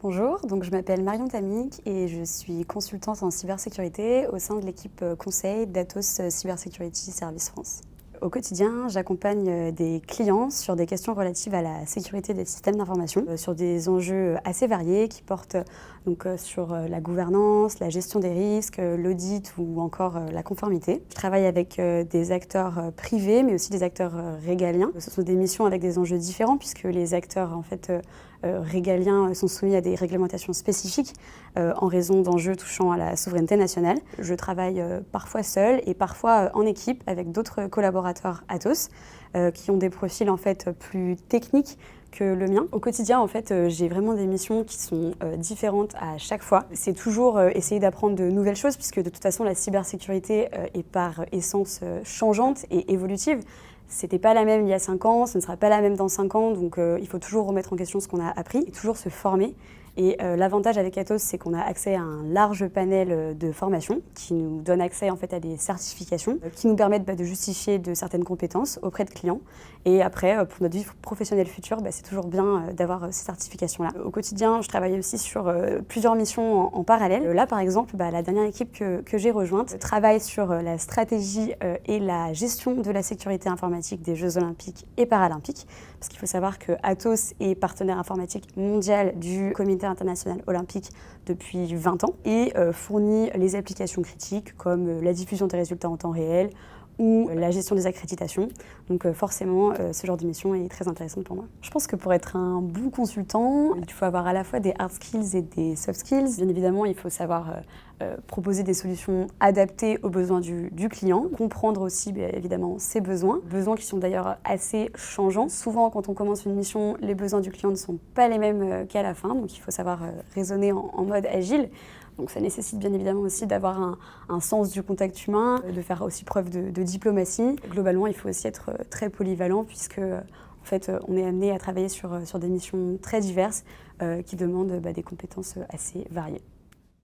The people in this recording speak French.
Bonjour, donc je m'appelle Marion Tamic et je suis consultante en cybersécurité au sein de l'équipe conseil d'Atos Cybersecurity Service France. Au quotidien, j'accompagne des clients sur des questions relatives à la sécurité des systèmes d'information, sur des enjeux assez variés qui portent sur la gouvernance, la gestion des risques, l'audit ou encore la conformité. Je travaille avec des acteurs privés mais aussi des acteurs régaliens. Ce sont des missions avec des enjeux différents puisque les acteurs régaliens sont soumis à des réglementations spécifiques en raison d'enjeux touchant à la souveraineté nationale. Je travaille parfois seule et parfois en équipe avec d'autres collaborateurs Atos qui ont des profils plus techniques que le mien. Au quotidien, j'ai vraiment des missions qui sont différentes à chaque fois. C'est toujours essayer d'apprendre de nouvelles choses puisque de toute façon, la cybersécurité est par essence changeante et évolutive. C'était pas la même il y a 5 ans, ce ne sera pas la même dans 5 ans, donc il faut toujours remettre en question ce qu'on a appris et toujours se former. Et l'avantage avec Atos, c'est qu'on a accès à un large panel de formations qui nous donne accès à des certifications qui nous permettent de justifier de certaines compétences auprès de clients. Et après, pour notre vie professionnelle future, c'est toujours bien d'avoir ces certifications-là. Au quotidien, je travaille aussi sur plusieurs missions en parallèle. Là, par exemple, la dernière équipe que j'ai rejointe travaille sur la stratégie et la gestion de la sécurité informatique des Jeux Olympiques et Paralympiques. Parce qu'il faut savoir que Atos est partenaire informatique mondial du Comité international olympique depuis 20 ans et fournit les applications critiques comme la diffusion des résultats en temps réel ou la gestion des accréditations. Donc forcément, ce genre de mission est très intéressante pour moi. Je pense que pour être un bon consultant, il faut avoir à la fois des hard skills et des soft skills. Bien évidemment, il faut savoir proposer des solutions adaptées aux besoins du client, comprendre aussi bien évidemment ses besoins qui sont d'ailleurs assez changeants. Souvent, quand on commence une mission, les besoins du client ne sont pas les mêmes qu'à la fin, donc il faut savoir raisonner en mode agile. Donc ça nécessite bien évidemment aussi d'avoir un sens du contact humain, de faire aussi preuve de diplomatie. Globalement, il faut aussi être très polyvalent puisque on est amené à travailler sur des missions très diverses qui demandent des compétences assez variées.